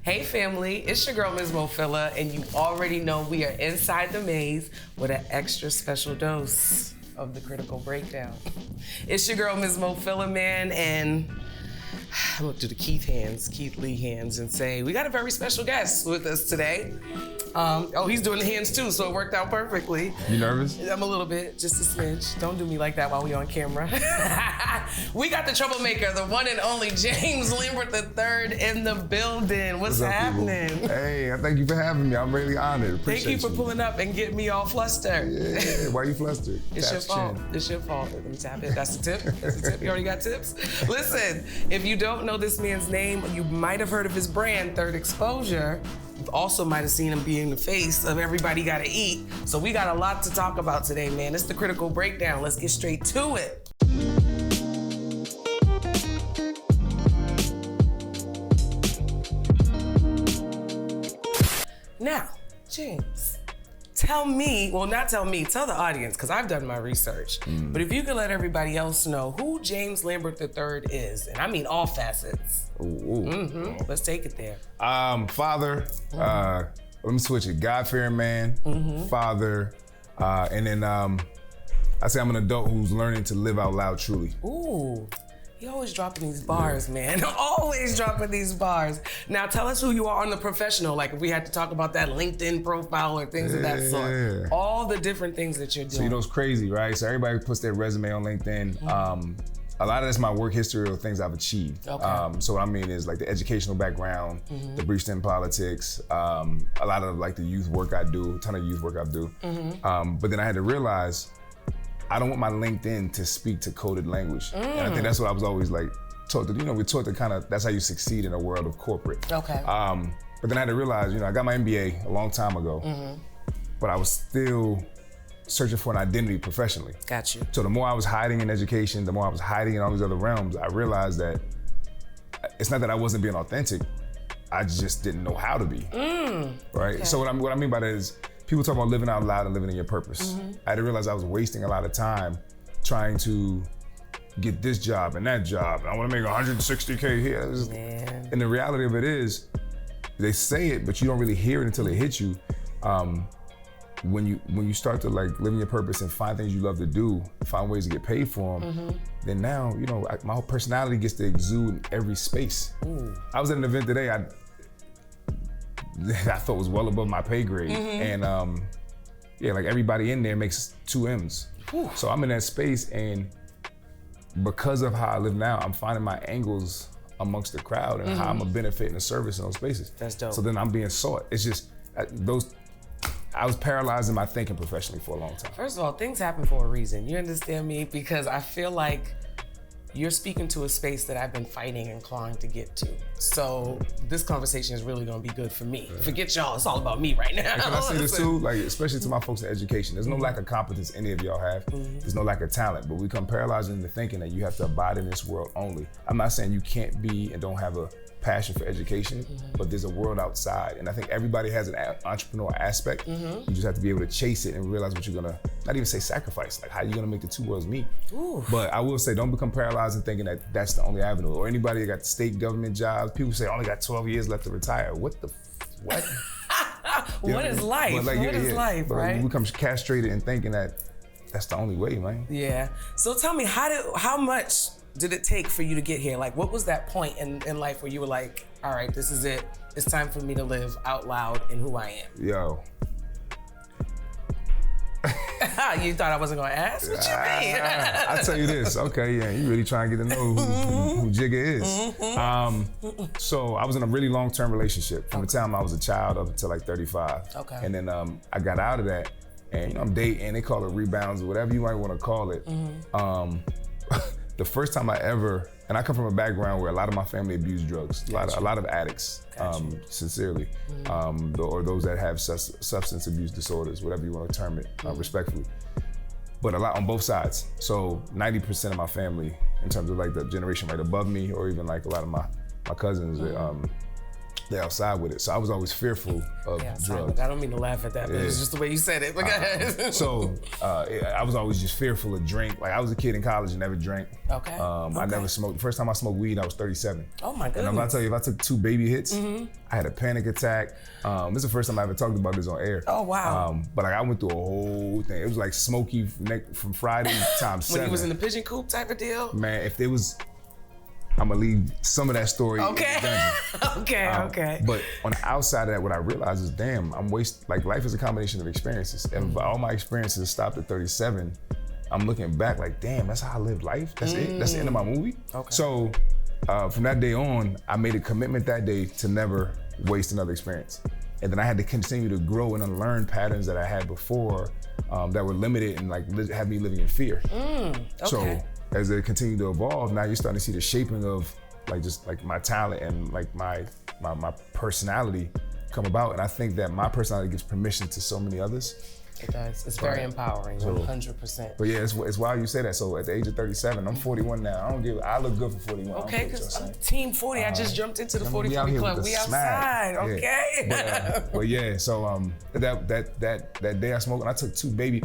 Hey family, it's your girl Ms. Mofilla, and you already know we are inside the maze with an extra special dose of the critical breakdown. It's your girl Ms. Mofilla, man, and I look to the Keith Lee hands and say, we got a very special guest with us today. He's doing the hands too, so it worked out perfectly. You nervous? I'm a little bit, just a smidge. Don't do me like that while we on camera. We got the troublemaker, the one and only James Lambert III in the building. What's happening? People? Hey, I thank you for having me. I'm really honored. Appreciate Thank you for pulling up and getting me all flustered. Yeah, why are you flustered? It's your fault. It's your fault. Let me tap it. That's the tip. That's the tip. You already got tips? Listen, if you don't know this man's name, you might have heard of his brand, Third Exposure. You also might have seen him being the face of Everybody Gotta Eat. So we got a lot to talk about today, man. It's the critical breakdown. Let's get straight to it. Now, James, tell me, well, not tell me, tell the audience, because I've done my research. But if you could let everybody else know who James Lambert III is, and I mean all facets. Let's take it there. Father, let me switch it. God-fearing man, father, and then I say I'm an adult who's learning to live out loud truly. Ooh. You always dropping these bars, man. Always dropping these bars. Now tell us who you are on the professional, like if we had to talk about that LinkedIn profile or things of that sort. All the different things that you're doing. So you know it's crazy, right? So everybody puts their resume on LinkedIn. A lot of that's my work history or things I've achieved. Okay. So what I mean is like the educational background, the briefs in politics, a lot of like the youth work I do, a ton of youth work I do. But then I had to realize I don't want my LinkedIn to speak to coded language. And I think that's what I was always like taught to, we're taught to kind of, that's how you succeed in a world of corporate. Okay. But then I had to realize, I got my MBA a long time ago, but I was still searching for an identity professionally. Got you. So the more I was hiding in education, the more I was hiding in all these other realms, I realized that it's not that I wasn't being authentic, I just didn't know how to be, right? Okay. So what I mean by that is, people talk about living out loud and living in your purpose. I had to realize I was wasting a lot of time trying to get this job and that job. I want to make 160K here. And the reality of it is, they say it, but you don't really hear it until it hits you. When you start to like live in your purpose and find things you love to do, find ways to get paid for them, then now, my whole personality gets to exude in every space. I was at an event today, I thought was well above my pay grade. And like everybody in there makes 2 M's. So I'm in that space, and because of how I live now, I'm finding my angles amongst the crowd and how I'm a benefit and a service in those spaces. That's dope. So then I'm being sought. It's just I was paralyzed in my thinking professionally for a long time. First of all, things happen for a reason. You understand me? Because I feel like you're speaking to a space that I've been fighting and clawing to get to. So this conversation is really gonna be good for me. Forget y'all, it's all about me right now. And can I say this too? Like, especially to my folks in education, there's no lack of competence any of y'all have. There's no lack of talent, but we become paralyzed into thinking that you have to abide in this world only. I'm not saying you can't be and don't have a passion for education, but there's a world outside. And I think everybody has an entrepreneurial aspect. You just have to be able to chase it and realize what you're gonna, not even say sacrifice, like how you're gonna make the 2 worlds meet. But I will say, don't become paralyzed in thinking that that's the only avenue. Or anybody that got state government jobs, people say, I only got 12 years left to retire. What? What is life? Like, what is life, right? You become castrated in thinking that that's the only way, man. Yeah. So tell me, how much did it take for you to get here? Like, what was that point in life where you were like, all right, this is it. It's time for me to live out loud in who I am? Yo. You thought I wasn't gonna ask? What you mean? I'll tell you this. Okay, yeah, you really trying to get to know who Jigga is. So I was in a really long-term relationship from the time I was a child up until like 35. Okay. And then I got out of that, and I'm dating, they call it rebounds or whatever you might want to call it. The first time I ever, and I come from a background where a lot of my family abused drugs, a lot of addicts, sincerely, or those that have substance abuse disorders, whatever you want to term it, respectfully. But a lot on both sides. So 90% of my family, in terms of like the generation right above me, or even like a lot of my cousins, they outside with it. So I was always fearful of drugs. I don't mean to laugh at that, but it's just the way you said it. I was always just fearful of drink. Like I was a kid in college and never drank. Okay. I never smoked. The first time I smoked weed, I was 37. Oh my goodness. And I'm about to tell you, if I took 2 baby hits, I had a panic attack. This is the first time I ever talked about this on air. Oh wow. But like I went through a whole thing. It was like Smokey from Friday times 7. When he was in the pigeon coop type of deal? Man, if there was, I'm gonna leave some of that story. Okay. Okay. But on the outside of that, what I realized is, damn, like life is a combination of experiences. And if all my experiences stopped at 37, I'm looking back like, damn, that's how I lived life? That's it? That's the end of my movie? Okay. So from that day on, I made a commitment that day to never waste another experience. And then I had to continue to grow and unlearn patterns that I had before that were limited and like had me living in fear. Okay. So as it continued to evolve, now you're starting to see the shaping of like my talent and like my personality come about. And I think that my personality gives permission to so many others. It does. It's very empowering, 100%. But yeah, it's wild you say that. So at the age of 37, I'm 41 now. I look good for 41. Okay, because I'm team 40. I just jumped into the 40-40 club. We outside, okay? Yeah. But yeah, so that day I smoked, and I took 2 baby.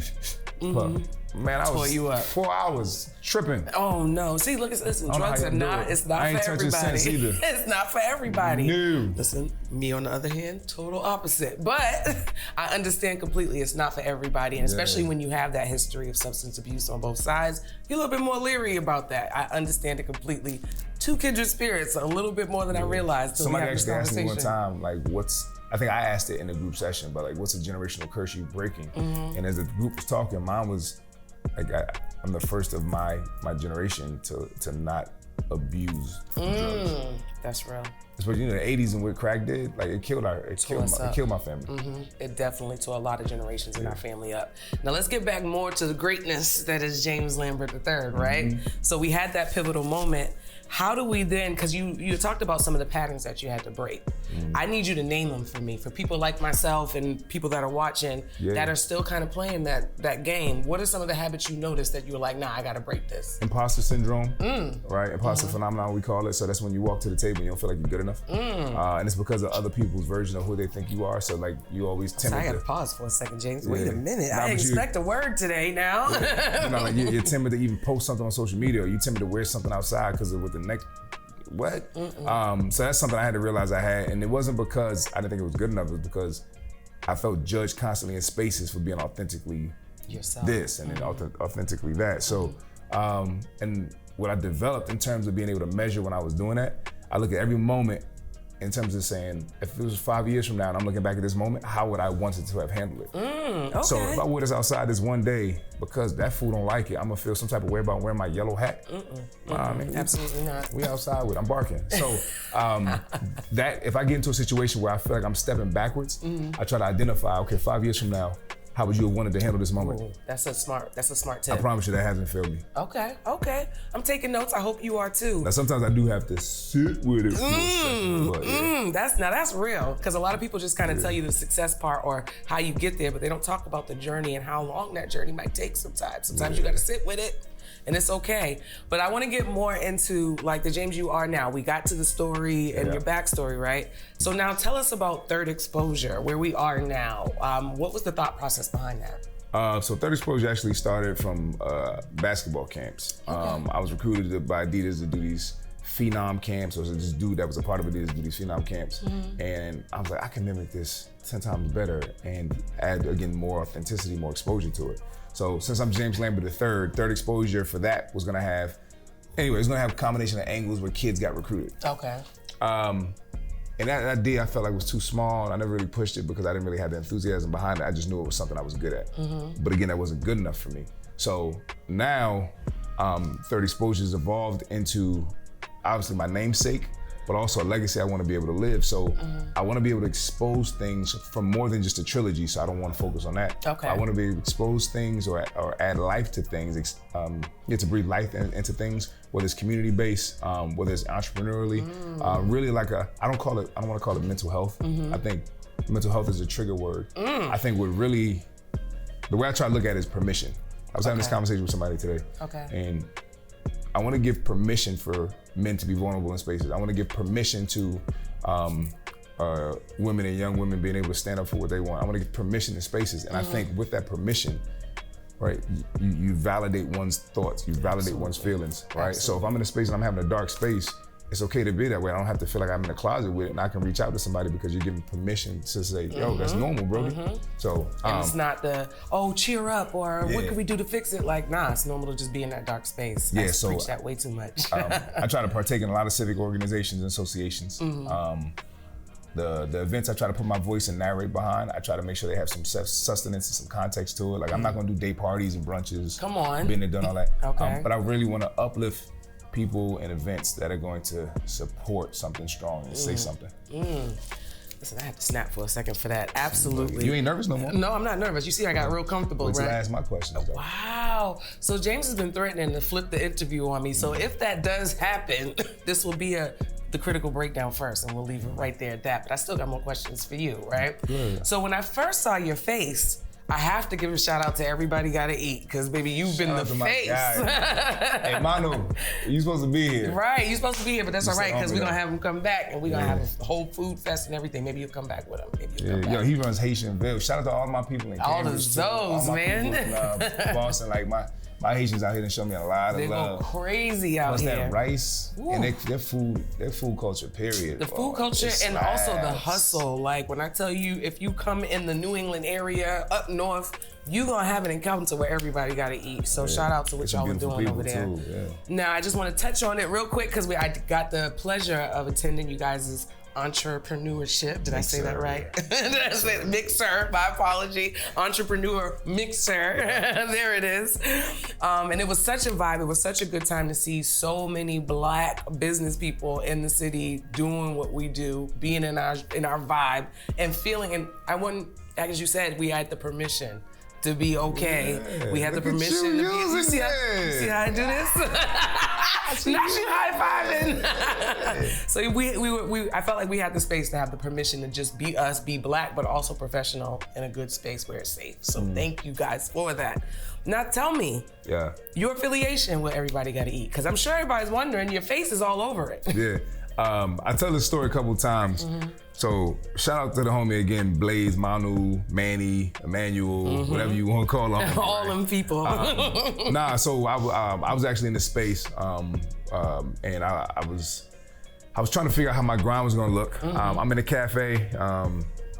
Man, I was 4 hours tripping. Oh no! See, listen, drugs are not. It's not for everybody. It's not for everybody. No. Listen, me on the other hand, total opposite. But I understand completely. It's not for everybody, and especially when you have that history of substance abuse on both sides, you're a little bit more leery about that. I understand it completely. 2 kindred spirits, a little bit more than I realized. Somebody actually asked me one time, like, I think I asked it in a group session, but like, what's a generational curse you breaking? And as the group was talking, mine was like, I'm the first of my generation to not abuse drugs. That's real. Especially the 80s and what crack did, like it killed my family. It definitely tore a lot of generations in our family up. Now let's get back more to the greatness that is James Lambert III, right? So we had that pivotal moment. How do we then, because you talked about some of the patterns that you had to break. I need you to name them for me, for people like myself and people that are watching that are still kind of playing that game. What are some of the habits you noticed that you were like, nah, I gotta break this? Imposter syndrome, right? Imposter phenomenon, we call it. So that's when you walk to the table and you don't feel like you're good enough. And it's because of other people's version of who they think you are. So like you always timid. I gotta pause for a second, James. Wait a minute. I didn't expect a word today now. Like you're timid to even post something on social media, or you're timid to wear something outside because of what the next. What? So that's something I had to realize I had, and it wasn't because I didn't think it was good enough. It was because I felt judged constantly in spaces for being authentically yourself, this and then authentically that. So, and what I developed in terms of being able to measure when I was doing that, I look at every moment in terms of saying, if it was 5 years from now and I'm looking back at this moment, how would I wanted to have handled it? Okay. So if I wore this outside this one day, because that fool don't like it, I'm gonna feel some type of way about wearing my yellow hat. Absolutely not. We outside with, I'm barking. So that if I get into a situation where I feel like I'm stepping backwards, I try to identify, okay, 5 years from now, how would you have wanted to handle this moment? Ooh, that's a smart tip. I promise you that hasn't failed me. Okay. I'm taking notes. I hope you are too. Now sometimes I do have to sit with it for a second. That's real. Because a lot of people just kind of tell you the success part or how you get there, but they don't talk about the journey and how long that journey might take sometimes. Sometimes you got to sit with it. And it's okay. But I want to get more into like the James you are now. We got to the story and your backstory, right? So now tell us about Third Exposure, where we are now. What was the thought process behind that? So Third Exposure actually started from basketball camps. I was recruited by Adidas to do these phenom camps. Or this dude that was a part of Adidas to do these phenom camps. And I was like, I can mimic this 10 times better and add, again, more authenticity, more exposure to it. So since I'm James Lambert III, Third Exposure for that was gonna have, it's gonna have a combination of angles where kids got recruited. Okay. And that idea I felt like was too small, and I never really pushed it because I didn't really have the enthusiasm behind it. I just knew it was something I was good at. But again, that wasn't good enough for me. So now, Third Exposure's evolved into obviously my namesake, but also a legacy I want to be able to live. So I want to be able to expose things from more than just a trilogy, so I don't want to focus on that. Okay. I want to be able to expose things or add life to things, to breathe life into things, whether it's community-based, whether it's entrepreneurially, really like I don't want to call it mental health. I think mental health is a trigger word. I think the way I try to look at it is permission. I was having this conversation with somebody today. And I want to give permission for men to be vulnerable in spaces. I want to give permission to women and young women being able to stand up for what they want. I want to get permission in spaces. And I think with that permission, right, you validate one's thoughts, you validate one's feelings, right? Absolutely. So if I'm in a space and I'm having a dark space, it's okay to be that way. I don't have to feel like I'm in a closet with it, and I can reach out to somebody because you're giving permission to say, yo, that's normal, bro. So and it's not the, oh, cheer up, or what can we do to fix it? Like, nah, it's normal to just be in that dark space. I preach that way too much. I try to partake in a lot of civic organizations and associations. The events I try to put my voice and narrate behind, I try to make sure they have some sustenance and some context to it. Like, I'm not gonna do day parties and brunches. Come on. Been there, done all that. Okay. But I really wanna uplift people and events that are going to support something strong and say something. Listen, I had to snap for a second for that. Absolutely. You ain't nervous no more? No, I'm not nervous. You see, I got real comfortable, Wait till right? I ask my questions, though. Wow. So James has been threatening to flip the interview on me. So if that does happen, this will be the critical breakdown first, and we'll leave it right there at that. But I still got more questions for you, right? Good. So when I first saw your face, I have to give a shout out to Everybody Gotta Eat, because baby, you've been the face. Hey, Manu, you supposed to be here. Right, you're supposed to be here, but that's all right, because we're hungry, gonna have him come back, and we're gonna have a whole food fest and everything. Maybe you'll come back with him. Maybe you'll come back. Yo, he runs Haitianville. Shout out to all my people in All Cambridge, those, man. Boston, like my Haitians out here done show me a lot of They love. go crazy out Plus here. that rice and their food culture, period. The food culture and also the hustle. Like, when I tell you, if you come in the New England area, up north, you gonna have an encounter where everybody gotta eat. So shout out to what y'all are doing over there. Now, I just want to touch on it real quick because I got the pleasure of attending you guys' entrepreneurship. Did I say that right? Did I say it? Mixer, my apology. Entrepreneur mixer. There it is. And it was such a vibe. It was such a good time to see so many Black business people in the city doing what we do, being in our vibe and feeling. And as you said, we had the permission to be okay. Yeah, we had the permission to be. You see how I do this? Now she high-fiving. So I felt like we had the space to have the permission to just be us, be Black, but also professional in a good space where it's safe. So thank you guys for that. Now tell me, your affiliation with Everybody Gotta Eat, because I'm sure everybody's wondering, your face is all over it. Yeah. I tell this story a couple times. So shout out to the homie again, Blaze, Manu, Manny, Emmanuel, whatever you want to call them. All them people. So I was actually in this space, and I was trying to figure out how my grind was gonna look. I'm in a cafe,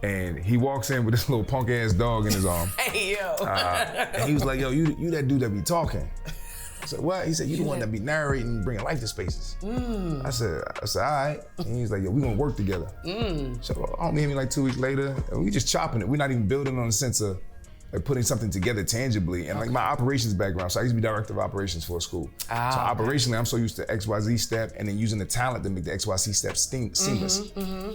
and he walks in with this little punk ass dog in his arm. Hey yo. And he was like, yo, you that dude that be talking. I said, what? He said, you the one that be narrating, bringing life to spaces. I said, all right. And he's like, yo, we gonna work together. So I hit me like 2 weeks later, and we just chopping it. We're not even building on the sense of like putting something together tangibly. And like my operations background, so I used to be director of operations for a school. So operationally, I'm so used to XYZ step and then using the talent to make the XYZ step seamless.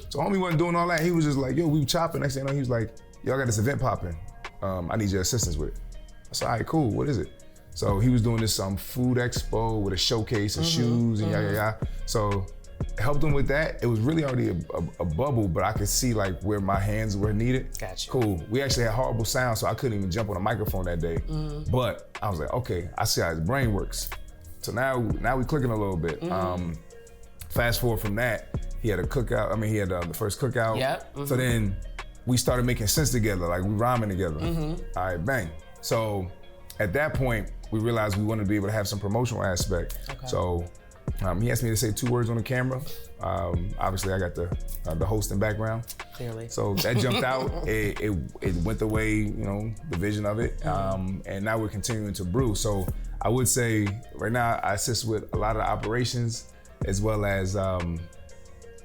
So homie wasn't doing all that. He was just like, yo, we chopping. Next thing you know, he was like, yo, I got this event popping. I need your assistance with it. I said, all right, cool, what is it? So he was doing this food expo with a showcase of shoes and So I helped him with that. It was really already a bubble, but I could see like where my hands were needed. Gotcha. Cool. We actually had horrible sound, so I couldn't even jump on a microphone that day. But I was like, okay, I see how his brain works. So now we clicking a little bit. Fast forward from that, he had a cookout. I mean, he had the first cookout. Yep. So then we started making sense together, like we rhyming together. All right, bang. So at that point, we realized we wanted to be able to have some promotional aspect. So he asked me to say 2 words on the camera. Obviously, I got the hosting background. Clearly. So that jumped out. It went the way, the vision of it. And now we're continuing to brew. So I would say right now I assist with a lot of the operations as well as the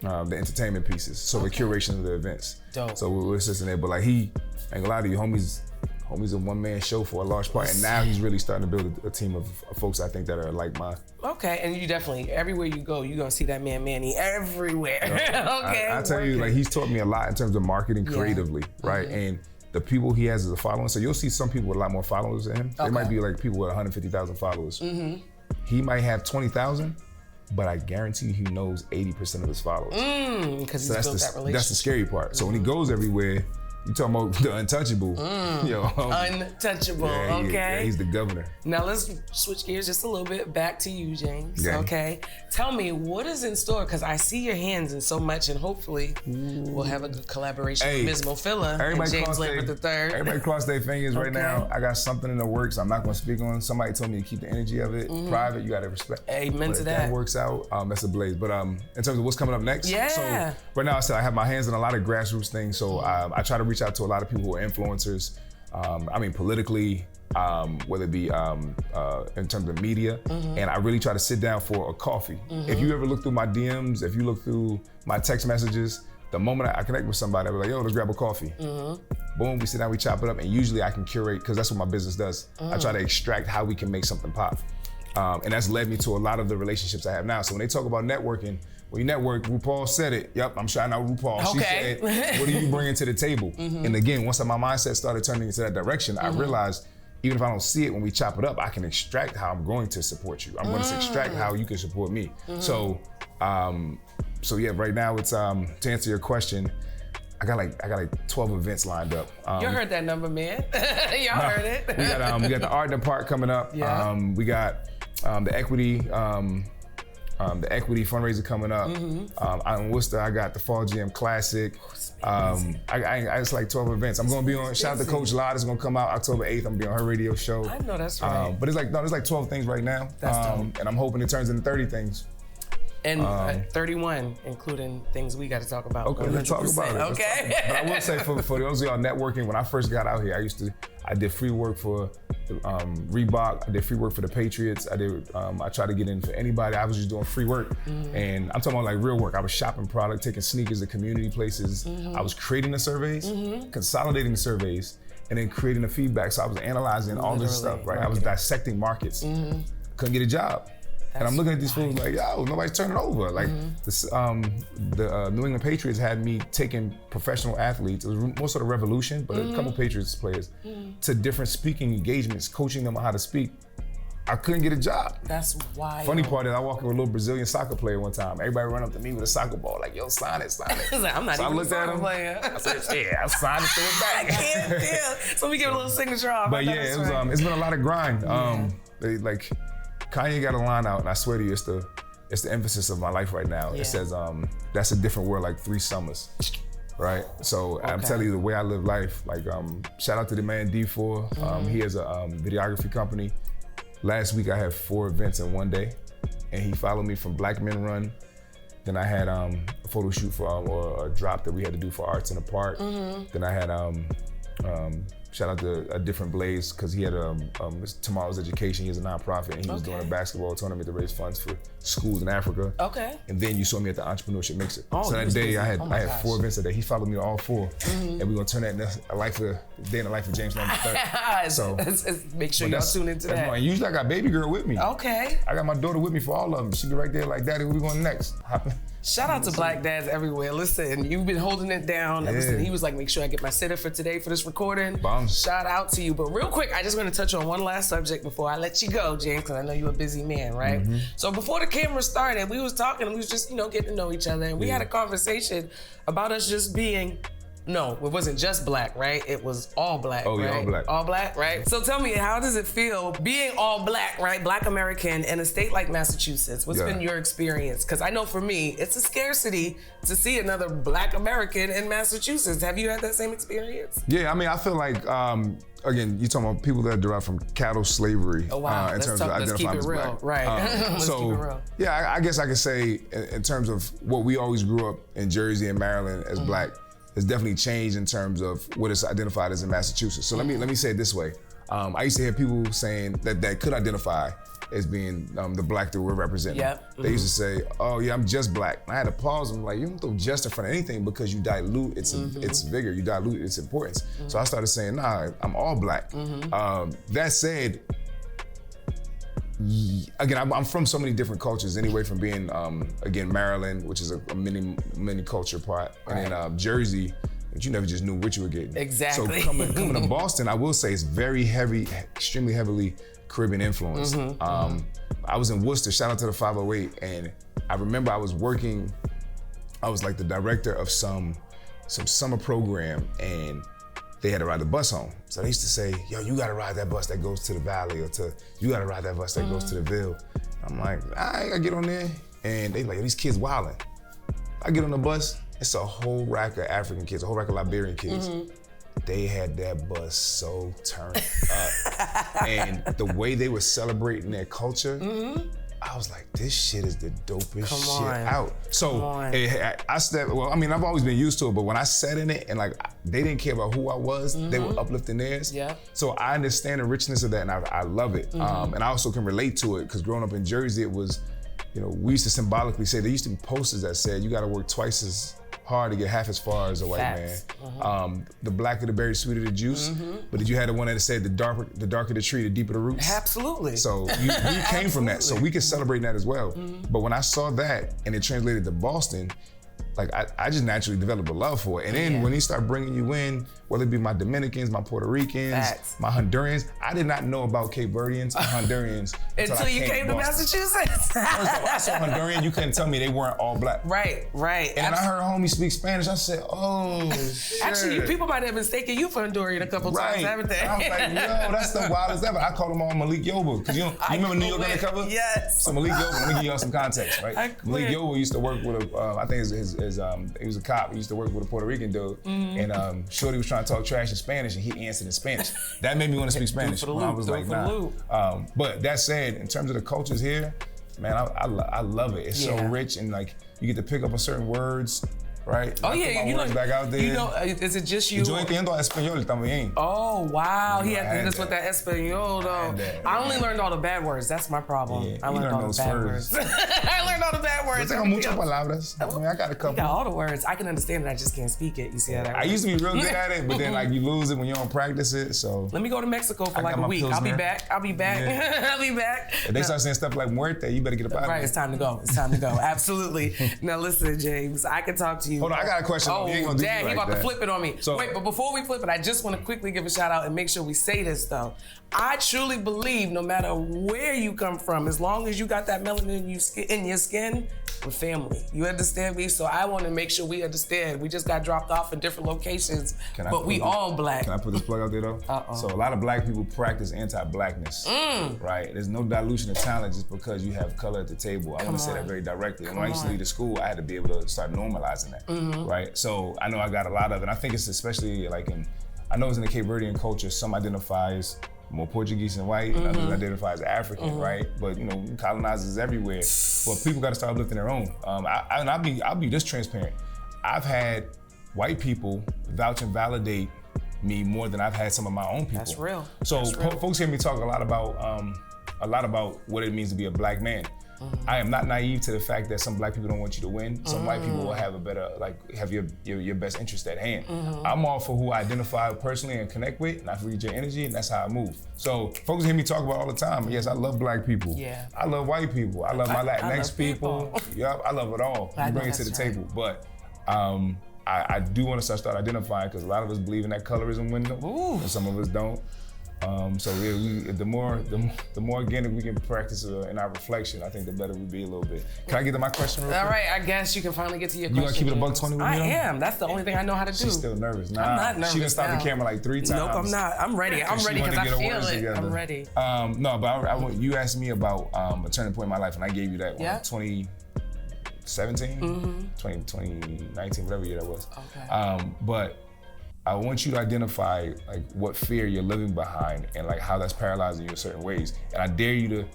entertainment pieces. So the curation of the events. Dope. So we're assisting there. But like I ain't gonna lie to you, homie's a one-man show for a large part, and now he's really starting to build a team of folks I think that are like mine. Okay, and you definitely, everywhere you go, you're gonna see that man Manny everywhere. Okay. I tell you, like he's taught me a lot in terms of marketing creatively, right? And the people he has as a following, so you'll see some people with a lot more followers than him. They might be like people with 150,000 followers. He might have 20,000, but I guarantee you he knows 80% of his followers. Because he's built that relationship. That's the scary part. So when he goes everywhere, You talking about the untouchable? Yo, Untouchable. yeah, Okay. Yeah, he's the governor. Now let's switch gears just a little bit back to you, James. Okay. Okay. Tell me what is in store, because I see your hands in so much, and hopefully we'll have a good collaboration with Ms. Mofilla and James Lambert III. Everybody cross their fingers right Okay. now. I got something in the works. I'm not going to speak on. Somebody told me to keep the energy of it private. You got to respect. Amen But to if that. that works out, that's a blaze. But in terms of what's coming up next, Yeah. so right now I said I have my hands in a lot of grassroots things. So I try to reach out to a lot of people who are influencers. I mean, politically, whether it be in terms of media, and I really try to sit down for a coffee. If you ever look through my DMs, if you look through my text messages, the moment I connect with somebody, I'm like, yo, let's grab a coffee. Boom, we sit down, we chop it up, and usually I can curate, because that's what my business does. I try to extract how we can make something pop. And that's led me to a lot of the relationships I have now. So when they talk about networking, when you network, RuPaul said it. Yep, I'm shouting out RuPaul. Okay. She said, what are you bringing to the table? And again, once my mindset started turning into that direction, I realized even if I don't see it, when we chop it up, I can extract how I'm going to support you. I'm going to extract how you can support me. So yeah, right now it's to answer your question, I got like 12 events lined up. You heard that number, man. Y'all heard it. we got the Art in the Park coming up. Yeah. We got the equity fundraiser coming up. Out in Worcester, I got the Fall GM Classic. It's like 12 events. I'm gonna be on. Shout out to Coach Lott. It's gonna come out October 8th. I'm gonna be on her radio show. I know that's right. But there's like 12 things right now. That's dope. And I'm hoping it turns into 30 things. And 31, including things we got to talk about. Okay, let's talk about it. Okay. But I will say for those of y'all networking, when I first got out here, I did free work for Reebok. I did free work for the Patriots. I tried to get in for anybody. I was just doing free work. And I'm talking about like real work. I was shopping product, taking sneakers to community places. I was creating the surveys, consolidating the surveys, and then creating the feedback. So I was analyzing all this stuff, right? I was dissecting markets. Couldn't get a job. And I'm looking at these fools like, yo, nobody's turning over. Like the New England Patriots had me taking professional athletes. It was more sort of revolution, but a couple Patriots players to different speaking engagements, coaching them on how to speak. I couldn't get a job. That's wild. Funny part is I walked with a little Brazilian soccer player one time. Everybody ran up to me with a soccer ball, like, yo, sign it. Like, I'm not even a soccer player. I said, yeah, I signed it, throw it back. I can't feel. So we give a little signature off. But yeah, it's been a lot of grind. Kanye got a line out, and I swear to you, it's the emphasis of my life right now. Yeah. It says, that's a different world, like 3 summers, right? So I'm telling you the way I live life, like shout out to the man D4. He has a videography company. Last week I had 4 events in one day, and he followed me from Black Men Run. Then I had a photo shoot for or a drop that we had to do for Arts in the Park. Then I had shout out to a different Blaze, because he had Tomorrow's Education. He has a nonprofit, and he was doing a basketball tournament to raise funds for schools in Africa. Okay. And then you saw me at the Entrepreneurship Mixer. So that day I had 4 events that day. He followed me to all 4, and we're gonna turn that into a day in the life of James Lambert III. So make sure y'all tune into that. And usually I got baby girl with me. Okay. I got my daughter with me for all of them. She be right there like, Daddy, where we going next? Shout out to Black Dads everywhere. Listen, you've been holding it down. Yeah. He was like, make sure I get my sitter for today for this recording. Bombs. Shout out to you. But real quick, I just want to touch on one last subject before I let you go, James, because I know you're a busy man, right? So before the camera started, we was talking, we was just, getting to know each other. And we had a conversation about us just being, no, it wasn't just black, right? It was all black, right? Yeah, all black. All black, right? So tell me, how does it feel being all black, right? Black American in a state like Massachusetts? What's been your experience? Because I know for me, it's a scarcity to see another Black American in Massachusetts. Have you had that same experience? Yeah, I mean, I feel like, again, you're talking about people that are derived from chattel slavery. Oh, wow. In terms of identifying as black. Right. Let's keep it real. Yeah, I guess I could say in terms of what we always grew up in Jersey and Maryland as black, it's definitely changed in terms of what is identified as in Massachusetts. So let me say it this way. I used to hear people saying that could identify as being the black that we're representing. Yep. They used to say, oh yeah, I'm just black. And I had to pause and like, you don't throw just in front of anything because you dilute its vigor, you dilute its importance. So I started saying, nah, I'm all black. That said, again, I'm from so many different cultures anyway, from being, again, Maryland, which is a many culture part, and then Jersey, which you never just knew what you were getting. Exactly. So coming to Boston, I will say it's very heavy, extremely heavily Caribbean influence. I was in Worcester, shout out to the 508, and I remember I was working, I was like the director of some summer program, and they had to ride the bus home. So they used to say, yo, you gotta ride that bus that goes to the Valley, or you gotta ride that bus that goes to the Ville. I'm like, I gotta get on there. And they like, these kids wildin'. I get on the bus, it's a whole rack of African kids, a whole rack of Liberian kids. They had that bus so turned up. And the way they were celebrating their culture, I was like, this shit is the dopest shit out. So I stepped, well, I mean, I've always been used to it, but when I sat in it and like, they didn't care about who I was, they were uplifting theirs. Yeah. So I understand the richness of that and I love it. And I also can relate to it because growing up in Jersey, it was, you know, we used to symbolically say, there used to be posters that said, you gotta work twice as hard to get half as far as a white man. The blacker the berry, sweeter the juice. But did you have the one that said the darker the tree, the deeper the roots? Absolutely. So we came from that, so we can celebrate that as well. But when I saw that and it translated to Boston, like I just naturally developed a love for it. And then when he started bringing you in, whether it be my Dominicans, my Puerto Ricans, my Hondurans, I did not know about Cape Verdeans and Hondurans until you came to Massachusetts. First of all, I saw Honduran, you couldn't tell me they weren't all black. Right. And then I heard a homie speak Spanish, I said, oh, shit. Actually, people might have mistaken you for Honduran a couple times, haven't they? I was like, yo, that's the wildest ever. I called him all Malik Yoba, because you remember New York Undercover? Yes. So Malik Yoba, let me give y'all some context, right? Malik Yoba used to work with I think he was a cop. He used to work with a Puerto Rican dude, and Shorty was trying to talk trash in Spanish, and he answered in Spanish. That made me want to speak Spanish. I was like, nah. But that said, in terms of the cultures here, man, I love it. It's so rich, and like you get to pick up on certain words, right? Oh yeah, you know, back out there. You know, is it just you? Yo entiendo español también. Oh wow, he had to do this with that español though. I only learned all the bad words. That's my problem. Yeah, I learned all the bad words. I learned all the bad words. Yo tengo muchas palabras. I mean, I got a couple. You got all the words. I can understand it. I just can't speak it. You see how that works? I used to be real good at it, but then like you lose it when you don't practice it. So let me go to Mexico for like a week. I'll be back. I'll be back. Yeah. I'll be back. If they start saying stuff like muerte, you better get up out of here. Right, it's time to go. It's time to go. Absolutely. Now listen, James, I can talk to you. Hold on, I got a question. Oh, Dad, he about to flip it on me. So, wait, but before we flip it, I just want to quickly give a shout out and make sure we say this though. I truly believe no matter where you come from, as long as you got that melanin in your skin, we're family. You understand me? So I want to make sure we understand. We just got dropped off in different locations, but we all black. Can I put this plug out there though? So a lot of black people practice anti-blackness, right? There's no dilution of talent just because you have color at the table. I want to say that very directly. And when I used to leave the school, I had to be able to start normalizing that, right? So I know I got a lot of it. I think it's especially like I know it's in the Cape Verdean culture, some identify as more Portuguese and white, and others identify as African, right? But you know, colonizers everywhere. But people got to start lifting their own. I'll be just transparent. I've had white people vouch and validate me more than I've had some of my own people. That's real. So folks hear me talk a lot about what it means to be a black man. I am not naive to the fact that some black people don't want you to win. Some white people will have a better, have your best interest at hand. I'm all for who I identify personally and connect with, and I read your energy, and that's how I move. So folks hear me talk about all the time. Yes, I love black people. Yeah. I love white people. I love my Latinx people. Yep, I love it all. You bring it to the table. But I do want to start identifying, because a lot of us believe in that colorism window, and some of us don't. So yeah, the more organic we can practice in our reflection, I think the better we be a little bit. Can I get to my question real quick? All right, I guess you can finally get to your question. You gonna keep it a buck 20 with me? I am. That's the only thing I know how to do. She's still nervous. Nah, I'm not nervous. She done stopped the camera like 3 times. Nope, I'm not. I'm ready. I'm ready because I feel it. Together. I'm ready. No, but you asked me about a turning point in my life, and I gave you that one. 2017, 2019, whatever year that was. Okay. But I want you to identify like what fear you're living behind and like how that's paralyzing you in certain ways. And I dare you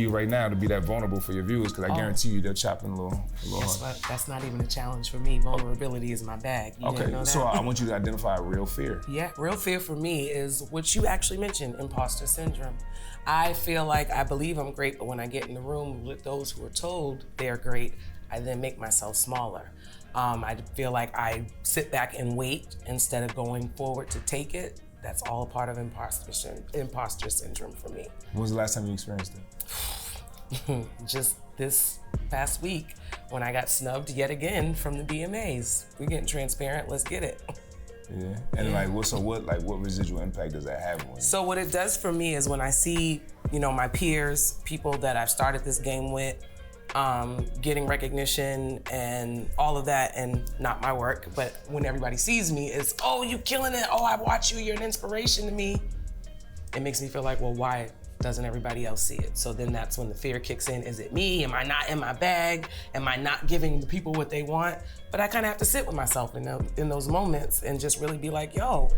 right now to be that vulnerable for your viewers, because I guarantee you they're chopping a little hard. That's not even a challenge for me. Vulnerability is my bag. You didn't know that? So I want you to identify a real fear. Yeah, real fear for me is what you actually mentioned, imposter syndrome. I feel like I believe I'm great, but when I get in the room with those who are told they're great, I then make myself smaller. I feel like I sit back and wait instead of going forward to take it. That's all a part of imposter syndrome for me. When was the last time you experienced it? Just this past week when I got snubbed yet again from the BMAs. We're getting transparent, let's get it. Yeah, and what residual impact does that have on you? So what it does for me is when I see, my peers, people that I've started this game with, getting recognition and all of that, and not my work, but when everybody sees me, it's, oh, you killing it. Oh, I watch you, you're an inspiration to me. It makes me feel like, well, why doesn't everybody else see it? So then that's when the fear kicks in. Is it me? Am I not in my bag? Am I not giving the people what they want? But I kind of have to sit with myself in those moments and just really be like, yo,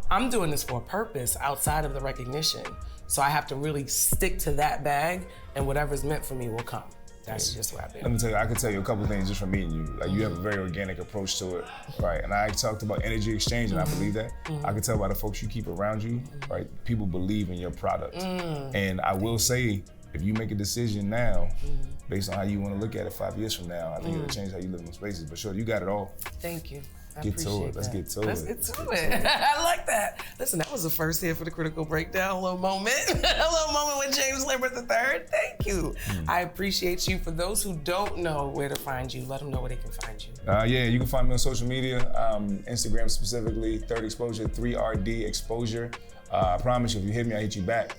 I'm doing this for a purpose outside of the recognition. So I have to really stick to that bag, and whatever's meant for me will come. That's just what I've been. Let me tell you, I can tell you a couple things just from meeting you. Like, you have a very organic approach to it, right? And I talked about energy exchange, and I believe that. I can tell by the folks you keep around you, right? People believe in your product. And I will say, if you make a decision now, based on how you want to look at it 5 years from now, I think it'll change how you live in those spaces. But sure, you got it all. Thank you. Get to it. Let's get to it. Let's get to it. I like that. Listen, that was the first here for the Critical Breakdown. A little moment. A little moment with James Lambert III. Thank you. I appreciate you. For those who don't know where to find you, let them know where they can find you. Yeah, you can find me on social media, Instagram specifically, 3rd Exposure, 3RD Exposure. I promise you, if you hit me, I hit you back.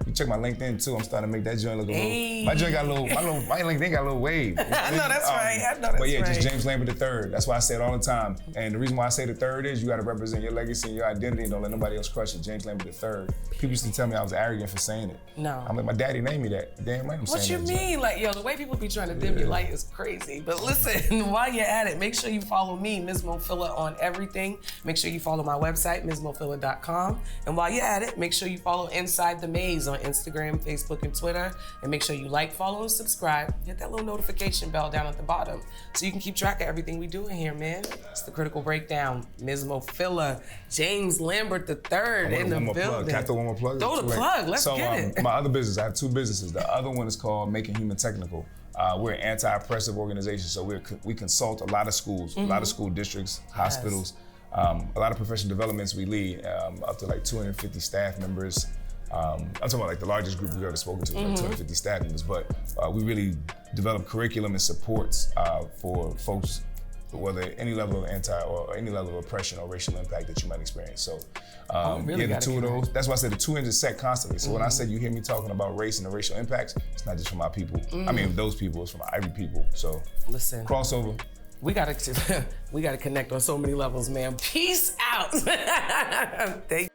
You check my LinkedIn too. I'm starting to make that joint look a little. My joint got a little. My LinkedIn got a little wave. I know that's right. I know that's But yeah, right. just James Lambert III. That's why I say it all the time. And the reason why I say the third is you got to represent your legacy and your identity, and don't let nobody else crush it. James Lambert III. People used to tell me I was arrogant for saying it. No. I'm like, my daddy named me that. Damn right I'm What saying you that. mean? Like, yo, the way people be trying to dim your light is crazy. But listen, while you're at it, make sure you follow me, Ms. Mofilla, on everything. Make sure you follow my website, MsMofilla.com. And while you're at it, make sure you follow Inside the Maze on Instagram, Facebook, and Twitter. And make sure you like, follow, and subscribe. Hit that little notification bell down at the bottom so you can keep track of everything we do in here, man. It's the Critical Breakdown. Ms. Mofilla, James Lambert III in the building. Can I throw one more plug? Throw the plug. Let's get it. My other business, I have 2 businesses. The other one is called Making Human Technical. We're an anti-oppressive organization, so we consult a lot of schools, a lot of school districts, hospitals, a lot of professional developments we lead, up to like 250 staff members. I'm talking about like the largest group we've ever spoken to, like 250 staff members, but we really develop curriculum and supports for folks, whether any level of or any level of oppression or racial impact that you might experience. So really the 2 of those, that's why I said the 2 ends are set constantly. So when I said you hear me talking about race and the racial impacts, it's not just from my people. I mean, those people, it's from every people. So listen, crossover. We gotta connect on so many levels, man. Peace out. Thank you.